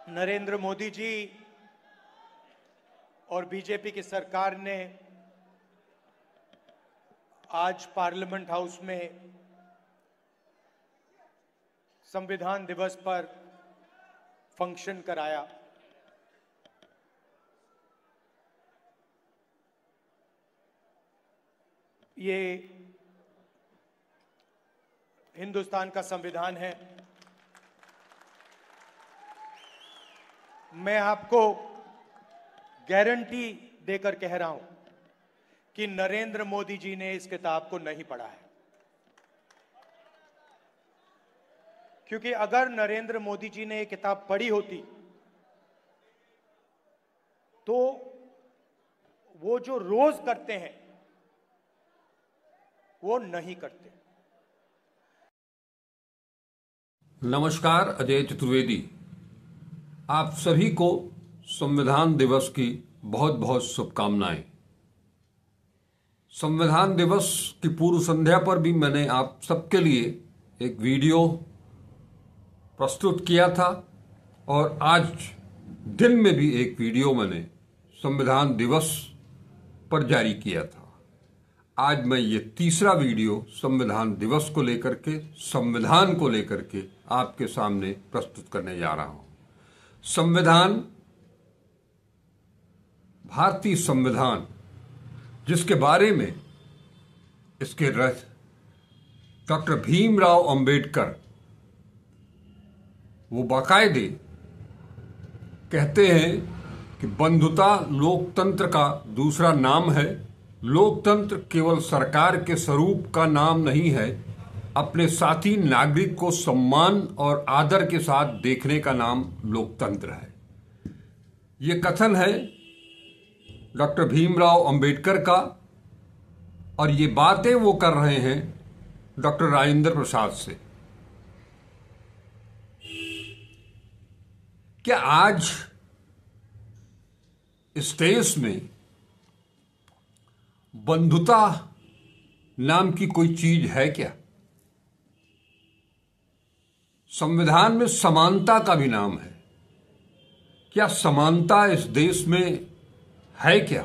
नरेंद्र मोदी जी और बीजेपी की सरकार ने आज पार्लियामेंट हाउस में संविधान दिवस पर फंक्शन कराया। ये हिंदुस्तान का संविधान है। मैं आपको गारंटी देकर कह रहा हूं कि नरेंद्र मोदी जी ने इस किताब को नहीं पढ़ा है, क्योंकि अगर नरेंद्र मोदी जी ने ये किताब पढ़ी होती तो वो जो रोज करते हैं वो नहीं करते। नमस्कार, अजय चतुर्वेदी। आप सभी को संविधान दिवस की बहुत बहुत शुभकामनाएं। संविधान दिवस की पूर्व संध्या पर भी मैंने आप सबके लिए एक वीडियो प्रस्तुत किया था और आज दिन में भी एक वीडियो मैंने संविधान दिवस पर जारी किया था। आज मैं ये तीसरा वीडियो संविधान दिवस को लेकर के, संविधान को लेकर के आपके सामने प्रस्तुत करने जा रहा हूं। संविधान, भारतीय संविधान, जिसके बारे में इसके रच डॉक्टर भीमराव अंबेडकर वो बाकायदे कहते हैं कि बंधुता लोकतंत्र का दूसरा नाम है। लोकतंत्र केवल सरकार के स्वरूप का नाम नहीं है, अपने साथी नागरिक को सम्मान और आदर के साथ देखने का नाम लोकतंत्र है। ये कथन है डॉक्टर भीमराव अंबेडकर का और ये बातें वो कर रहे हैं डॉक्टर राजेंद्र प्रसाद से। क्या आज इस देश में बंधुता नाम की कोई चीज है क्या? संविधान में समानता का भी नाम है। क्या समानता इस देश में है क्या?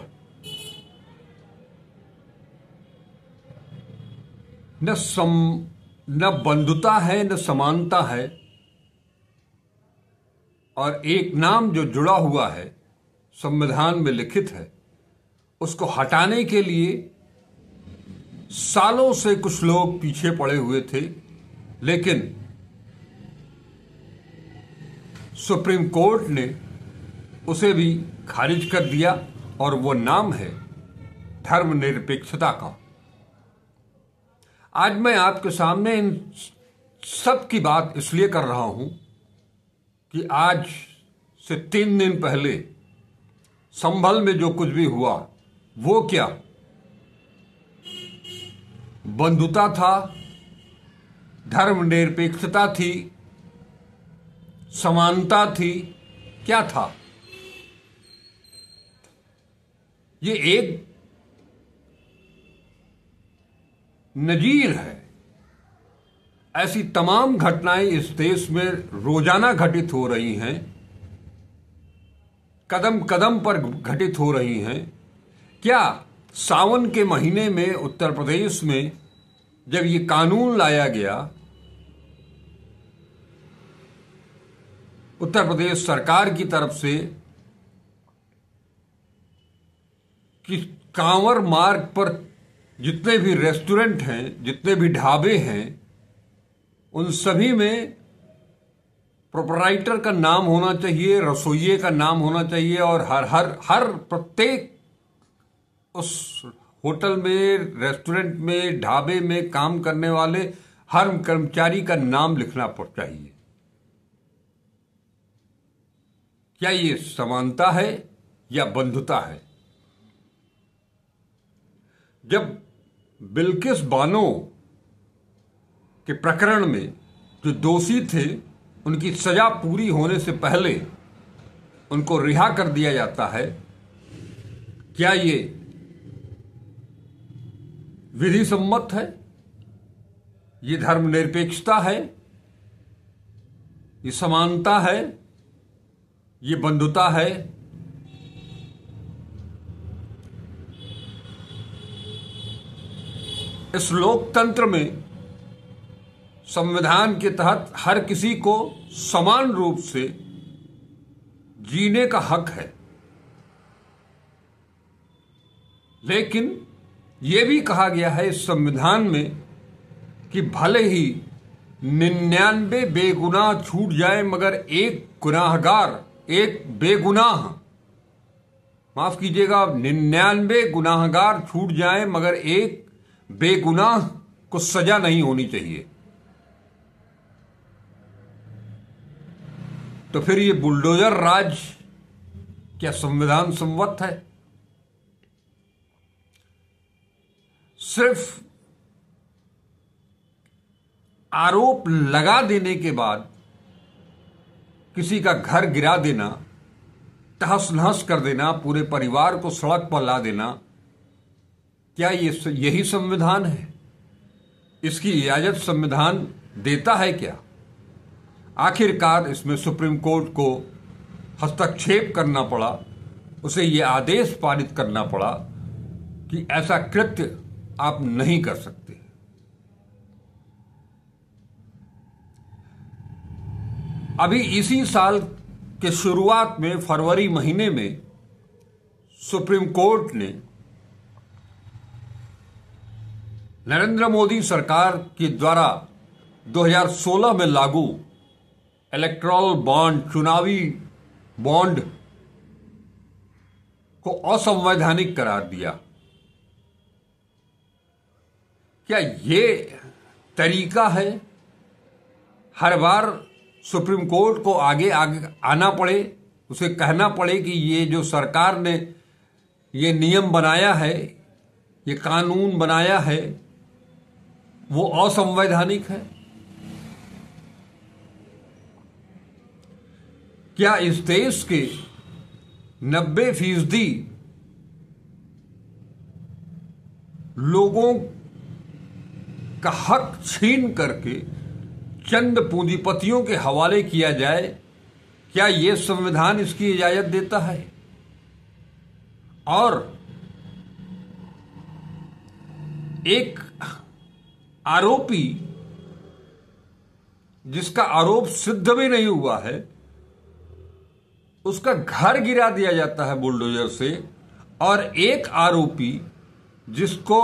न बंधुता है न समानता है, और एक नाम जो जुड़ा हुआ है संविधान में लिखित है, उसको हटाने के लिए सालों से कुछ लोग पीछे पड़े हुए थे, लेकिन सुप्रीम कोर्ट ने उसे भी खारिज कर दिया और वो नाम है धर्मनिरपेक्षता का। आज मैं आपके सामने इन सब की बात इसलिए कर रहा हूं कि आज से 3 दिन पहले संभल में जो कुछ भी हुआ वो क्या बंधुता था, धर्मनिरपेक्षता थी, समानता थी, क्या था? ये एक नजीर है। ऐसी तमाम घटनाएं इस देश में रोजाना घटित हो रही हैं, कदम कदम पर घटित हो रही हैं। क्या सावन के महीने में उत्तर प्रदेश में जब ये कानून लाया गया, उत्तर प्रदेश सरकार की तरफ से, कि कांवर मार्ग पर जितने भी रेस्टोरेंट हैं, जितने भी ढाबे हैं, उन सभी में प्रोपराइटर का नाम होना चाहिए, रसोइये का नाम होना चाहिए, और हर प्रत्येक उस होटल में, रेस्टोरेंट में, ढाबे में काम करने वाले हर कर्मचारी का नाम लिखना चाहिए। क्या ये समानता है या बंधुता है? जब बिल्किस बानो के प्रकरण में जो दोषी थे, उनकी सजा पूरी होने से पहले उनको रिहा कर दिया जाता है, क्या ये विधि सम्मत है? ये धर्मनिरपेक्षता है? ये समानता है? ये बंधुता है। इस लोकतंत्र में संविधान के तहत हर किसी को समान रूप से जीने का हक है, लेकिन यह भी कहा गया है इस संविधान में कि भले ही 99 बेगुनाह छूट जाए मगर एक गुनाहगार, एक बेगुनाह, माफ कीजिएगा, 99 गुनाहगार छूट जाए मगर एक बेगुनाह को सजा नहीं होनी चाहिए। तो फिर ये बुलडोजर राज क्या संविधान सम्मत है? सिर्फ आरोप लगा देने के बाद किसी का घर गिरा देना, तहस नहस कर देना, पूरे परिवार को सड़क पर ला देना, क्या यही संविधान है? इसकी इजाजत संविधान देता है क्या? आखिरकार इसमें सुप्रीम कोर्ट को हस्तक्षेप करना पड़ा, उसे यह आदेश पारित करना पड़ा कि ऐसा कृत्य आप नहीं कर सकते। अभी इसी साल के शुरुआत में फरवरी महीने में सुप्रीम कोर्ट ने नरेंद्र मोदी सरकार के द्वारा 2016 में लागू इलेक्टोरल बॉन्ड, चुनावी बॉन्ड को असंवैधानिक करार दिया। क्या ये तरीका है? हर बार सुप्रीम कोर्ट को आगे आना पड़े, उसे कहना पड़े कि ये जो सरकार ने ये नियम बनाया है, ये कानून बनाया है, वो असंवैधानिक है? क्या इस देश के 90% लोगों का हक छीन करके चंद पूंजीपतियों के हवाले किया जाए, क्या यह संविधान इसकी इजाजत देता है? और एक आरोपी जिसका आरोप सिद्ध भी नहीं हुआ है, उसका घर गिरा दिया जाता है बुलडोजर से, और एक आरोपी जिसको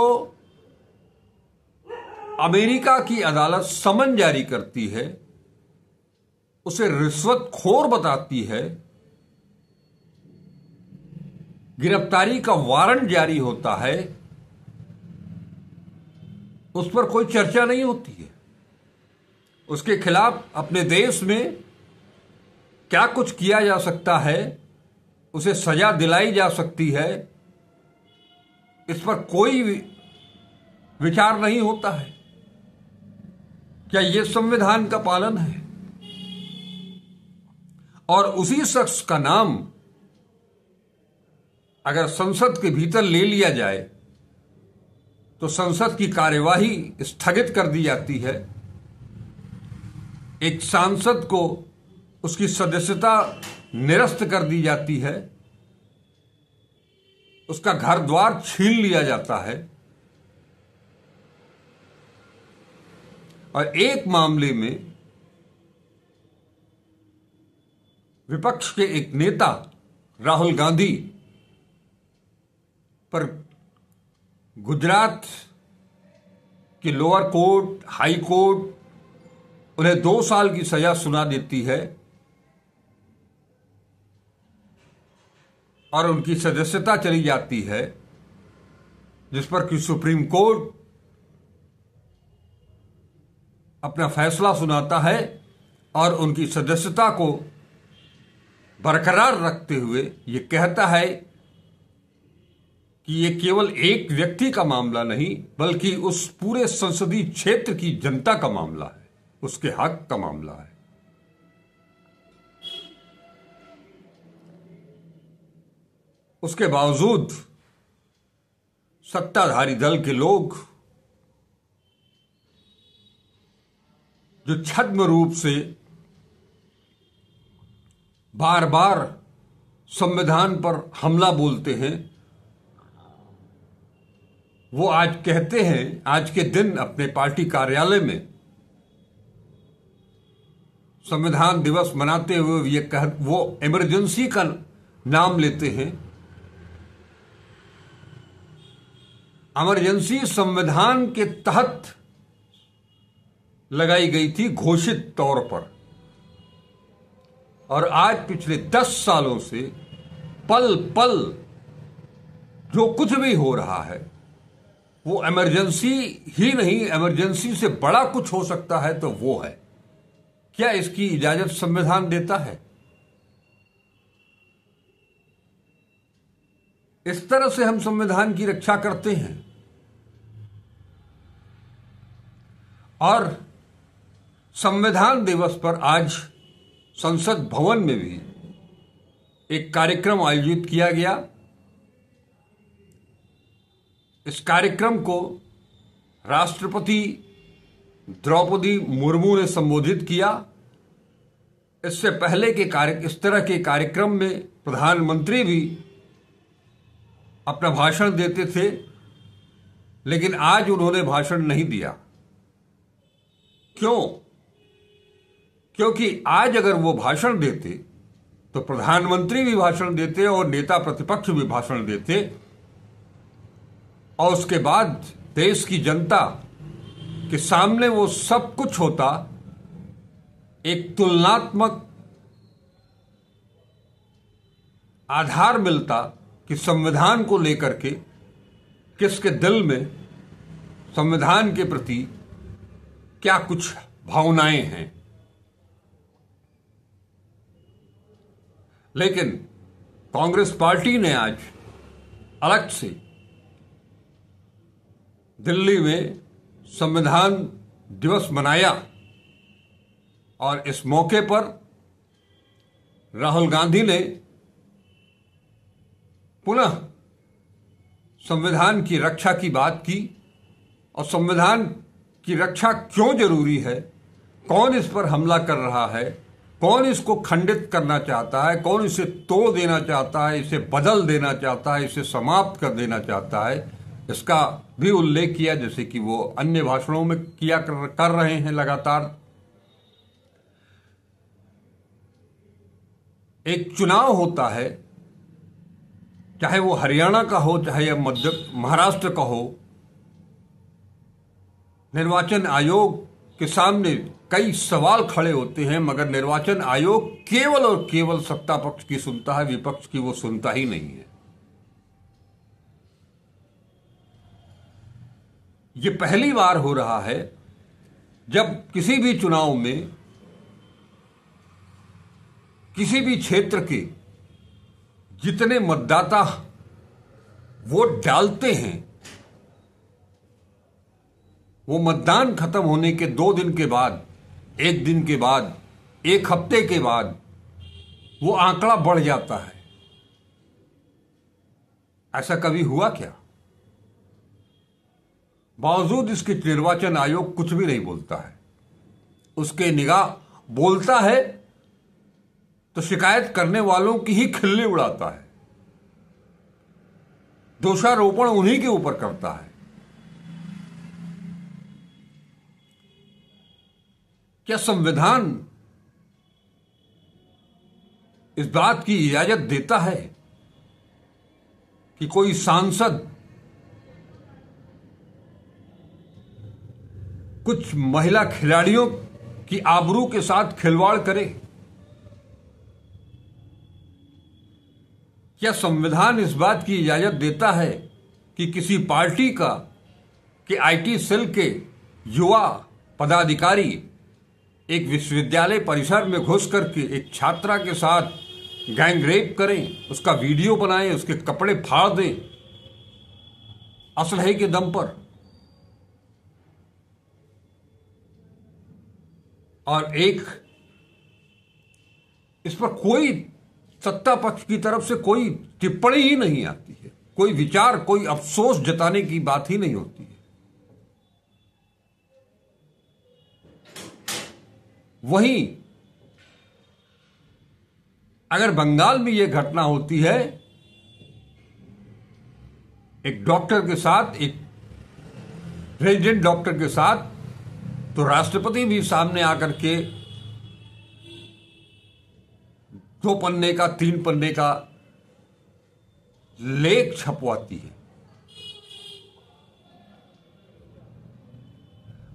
अमेरिका की अदालत समन जारी करती है, उसे रिश्वतखोर बताती है, गिरफ्तारी का वारंट जारी होता है, उस पर कोई चर्चा नहीं होती है। उसके खिलाफ अपने देश में क्या कुछ किया जा सकता है, उसे सजा दिलाई जा सकती है, इस पर कोई विचार नहीं होता है। क्या यह संविधान का पालन है? और उसी शख्स का नाम अगर संसद के भीतर ले लिया जाए तो संसद की कार्यवाही स्थगित कर दी जाती है, एक सांसद को उसकी सदस्यता निरस्त कर दी जाती है, उसका घर द्वार छीन लिया जाता है, और एक मामले में विपक्ष के एक नेता राहुल गांधी पर गुजरात की लोअर कोर्ट, हाई कोर्ट उन्हें 2 साल की सजा सुना देती है और उनकी सदस्यता चली जाती है, जिस पर कि सुप्रीम कोर्ट अपना फैसला सुनाता है और उनकी सदस्यता को बरकरार रखते हुए ये कहता है कि ये केवल एक व्यक्ति का मामला नहीं बल्कि उस पूरे संसदीय क्षेत्र की जनता का मामला है, उसके हक का मामला है। उसके बावजूद सत्ताधारी दल के लोग जो छद्म रूप से बार बार संविधान पर हमला बोलते हैं, वो आज कहते हैं, आज के दिन अपने पार्टी कार्यालय में संविधान दिवस मनाते हुए वो इमरजेंसी का नाम लेते हैं। इमरजेंसी संविधान के तहत लगाई गई थी घोषित तौर पर, और आज पिछले 10 सालों से पल पल जो कुछ भी हो रहा है वो इमरजेंसी ही नहीं, इमरजेंसी से बड़ा कुछ हो सकता है तो वो है। क्या इसकी इजाजत संविधान देता है? इस तरह से हम संविधान की रक्षा करते हैं। और संविधान दिवस पर आज संसद भवन में भी एक कार्यक्रम आयोजित किया गया। इस कार्यक्रम को राष्ट्रपति द्रौपदी मुर्मू ने संबोधित किया। इससे पहले के इस तरह के कार्यक्रम में प्रधानमंत्री भी अपना भाषण देते थे, लेकिन आज उन्होंने भाषण नहीं दिया। क्यों? क्योंकि आज अगर वो भाषण देते तो प्रधानमंत्री भी भाषण देते और नेता प्रतिपक्ष भी भाषण देते, और उसके बाद देश की जनता के सामने वो सब कुछ होता, एक तुलनात्मक आधार मिलता कि संविधान को लेकर के किसके दिल में संविधान के प्रति क्या कुछ भावनाएं हैं। लेकिन कांग्रेस पार्टी ने आज अलग से दिल्ली में संविधान दिवस मनाया, और इस मौके पर राहुल गांधी ने पुनः संविधान की रक्षा की बात की, और संविधान की रक्षा क्यों जरूरी है, कौन इस पर हमला कर रहा है, कौन इसको खंडित करना चाहता है, कौन इसे तोड़ देना चाहता है, इसे बदल देना चाहता है, इसे समाप्त कर देना चाहता है, इसका भी उल्लेख किया, जैसे कि वो अन्य भाषणों में कर रहे हैं लगातार। एक चुनाव होता है, चाहे वो हरियाणा का हो, चाहे महाराष्ट्र का हो, निर्वाचन आयोग के सामने कई सवाल खड़े होते हैं, मगर निर्वाचन आयोग केवल और केवल सत्ता पक्ष की सुनता है, विपक्ष की वो सुनता ही नहीं है। ये पहली बार हो रहा है जब किसी भी चुनाव में किसी भी क्षेत्र के जितने मतदाता वोट डालते हैं, वो मतदान खत्म होने के 2 दिन के बाद, 1 दिन के बाद, 1 हफ्ते के बाद वो आंकड़ा बढ़ जाता है। ऐसा कभी हुआ क्या? बावजूद इसके निर्वाचन आयोग कुछ भी नहीं बोलता है। उसके निगाह बोलता है तो शिकायत करने वालों की ही खिल्ली उड़ाता है, दोषारोपण उन्हीं के ऊपर करता है। क्या संविधान इस बात की इजाजत देता है कि कोई सांसद कुछ महिला खिलाड़ियों की आबरू के साथ खिलवाड़ करे? क्या संविधान इस बात की इजाजत देता है कि किसी पार्टी के आईटी सेल के युवा पदाधिकारी एक विश्वविद्यालय परिसर में घुस करके एक छात्रा के साथ गैंग रेप करें, उसका वीडियो बनाएं, उसके कपड़े फाड़ दें असलहे के दम पर, और इस पर कोई सत्ता पक्ष की तरफ से कोई टिप्पणी ही नहीं आती है, कोई विचार, कोई अफसोस जताने की बात ही नहीं होती है। वहीं अगर बंगाल में यह घटना होती है एक डॉक्टर के साथ, एक रेजिडेंट डॉक्टर के साथ, तो राष्ट्रपति भी सामने आकर के 2 पन्ने का 3 पन्ने का लेख छपवाती है,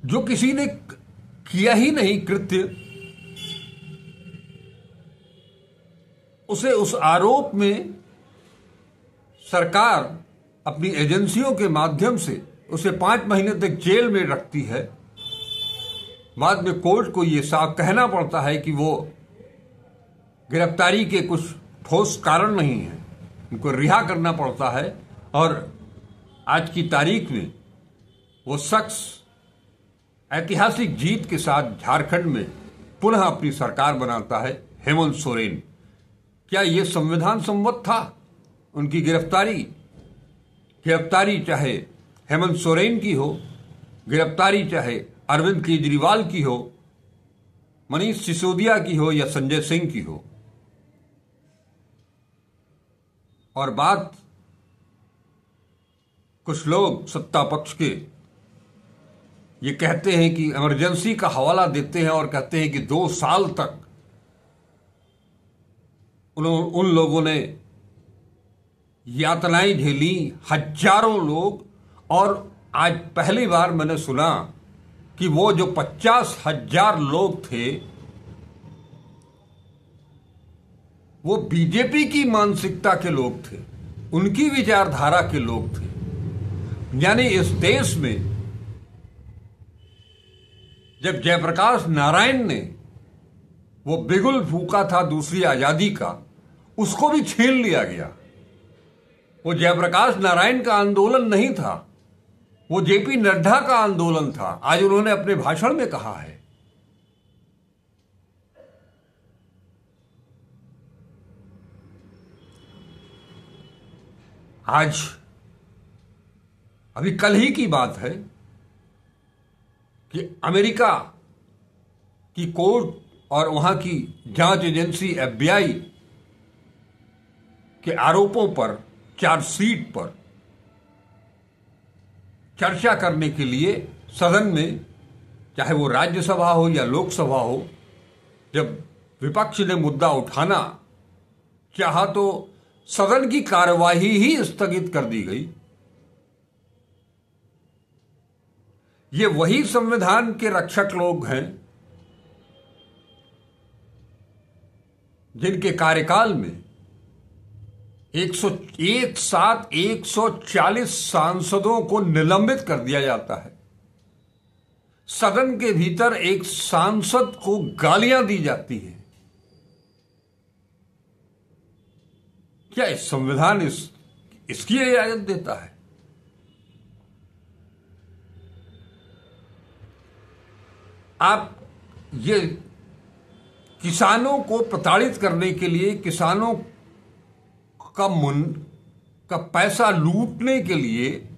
जो किसी ने किया ही नहीं कृत्य, उसे उस आरोप में सरकार अपनी एजेंसियों के माध्यम से उसे 5 महीने तक जेल में रखती है। बाद में कोर्ट को यह साफ कहना पड़ता है कि वो गिरफ्तारी के कुछ ठोस कारण नहीं है, उनको रिहा करना पड़ता है। और आज की तारीख में वो शख्स ऐतिहासिक जीत के साथ झारखंड में पुनः अपनी सरकार बनाता है, हेमंत सोरेन। क्या यह संविधान सम्मत था उनकी गिरफ्तारी? गिरफ्तारी चाहे हेमंत सोरेन की हो, गिरफ्तारी चाहे अरविंद केजरीवाल की हो, मनीष सिसोदिया की हो या संजय सिंह की हो। और बात कुछ लोग सत्ता पक्ष के ये कहते हैं कि इमरजेंसी का हवाला देते हैं और कहते हैं कि 2 साल तक उन लोगों ने यातनाएं झेली, हजारों लोग। और आज पहली बार मैंने सुना कि वो जो 50,000 लोग थे वो बीजेपी की मानसिकता के लोग थे, उनकी विचारधारा के लोग थे। यानी इस देश में जब जयप्रकाश नारायण ने वो बिगुल फूंका था दूसरी आजादी का, उसको भी छीन लिया गया। वो जयप्रकाश नारायण का आंदोलन नहीं था, वो जेपी नड्डा का आंदोलन था। आज उन्होंने अपने भाषण में कहा है। आज अभी कल ही की बात है कि अमेरिका की कोर्ट और वहां की जांच एजेंसी FBI के आरोपों पर, चार्जशीट पर चर्चा करने के लिए सदन में, चाहे वो राज्यसभा हो या लोकसभा हो, जब विपक्ष ने मुद्दा उठाना चाहा तो सदन की कार्यवाही ही स्थगित कर दी गई। ये वही संविधान के रक्षक लोग हैं जिनके कार्यकाल में 140 सांसदों को निलंबित कर दिया जाता है। सदन के भीतर एक सांसद को गालियां दी जाती हैं। क्या इस संविधान इसकी इजाजत देता है? आप ये किसानों को प्रताड़ित करने के लिए, किसानों का पैसा लूटने के लिए,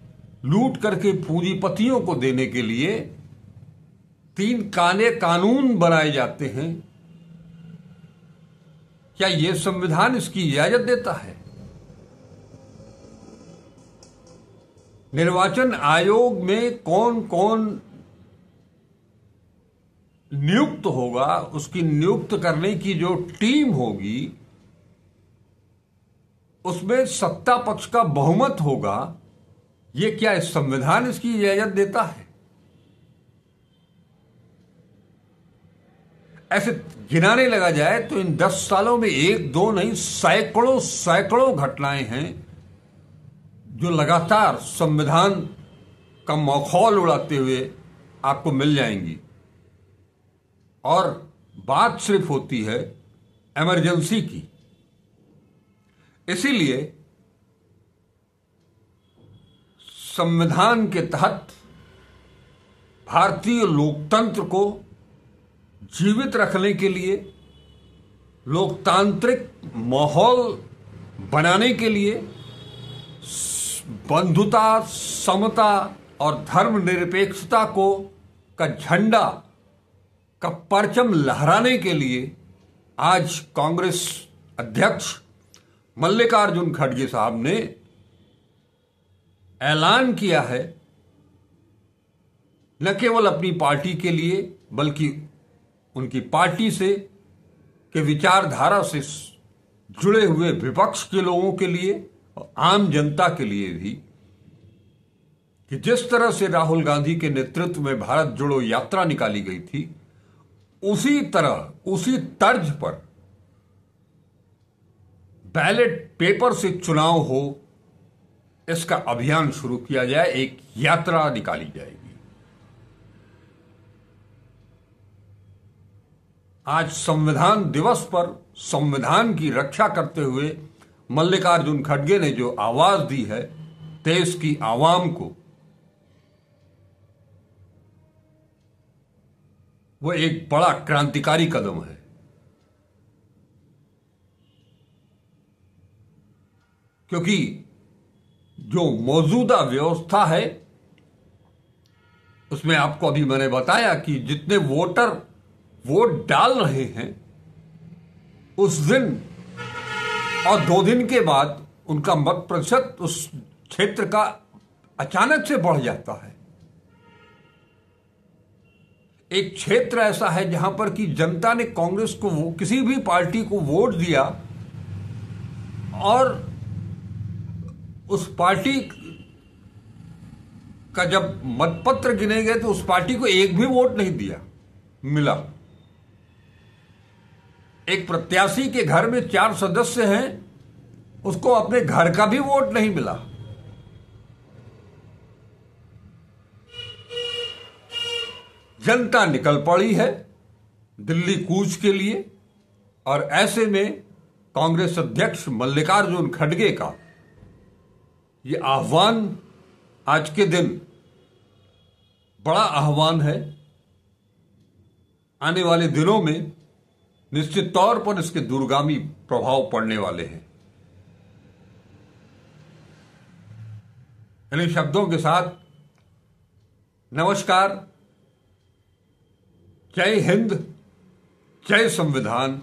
लूट करके पूंजीपतियों को देने के लिए 3 काले कानून बनाए जाते हैं। क्या यह संविधान इसकी इजाजत देता है? निर्वाचन आयोग में कौन कौन नियुक्त होगा, उसकी नियुक्त करने की जो टीम होगी उसमें सत्ता पक्ष का बहुमत होगा। यह क्या इस संविधान इसकी इजाजत देता है? ऐसे गिनाने लगा जाए तो इन 10 सालों में 1-2 नहीं, सैकड़ों घटनाएं हैं जो लगातार संविधान का मखौल उड़ाते हुए आपको मिल जाएंगी। और बात सिर्फ होती है इमरजेंसी की। इसीलिए संविधान के तहत भारतीय लोकतंत्र को जीवित रखने के लिए, लोकतांत्रिक माहौल बनाने के लिए, बंधुता, समता और धर्मनिरपेक्षता का झंडा का परचम लहराने के लिए आज कांग्रेस अध्यक्ष मल्लिकार्जुन खड़गे साहब ने ऐलान किया है, न केवल अपनी पार्टी के लिए बल्कि उनकी पार्टी से के विचारधारा से जुड़े हुए विपक्ष के लोगों के लिए और आम जनता के लिए भी, कि जिस तरह से राहुल गांधी के नेतृत्व में भारत जोड़ो यात्रा निकाली गई थी, उसी तरह उसी तर्ज पर बैलेट पेपर से चुनाव हो, इसका अभियान शुरू किया जाए, एक यात्रा निकाली जाएगी। आज संविधान दिवस पर संविधान की रक्षा करते हुए मल्लिकार्जुन खड़गे ने जो आवाज दी है देश की आवाम को, वो एक बड़ा क्रांतिकारी कदम है। क्योंकि जो मौजूदा व्यवस्था है उसमें आपको अभी मैंने बताया कि जितने वोटर वोट डाल रहे हैं, उस दिन और 2 दिन के बाद उनका मत प्रतिशत उस क्षेत्र का अचानक से बढ़ जाता है। एक क्षेत्र ऐसा है जहां पर कि जनता ने कांग्रेस को, किसी भी पार्टी को वोट दिया और उस पार्टी का जब मतपत्र गिने गए तो उस पार्टी को एक भी वोट नहीं दिया मिला। एक प्रत्याशी के घर में 4 सदस्य हैं, उसको अपने घर का भी वोट नहीं मिला। जनता निकल पड़ी है दिल्ली कूच के लिए, और ऐसे में कांग्रेस अध्यक्ष मल्लिकार्जुन खड़गे का ये आह्वान आज के दिन बड़ा आह्वान है। आने वाले दिनों में निश्चित तौर पर इसके दूरगामी प्रभाव पड़ने वाले हैं। इन शब्दों के साथ नमस्कार, जय हिंद, जय संविधान।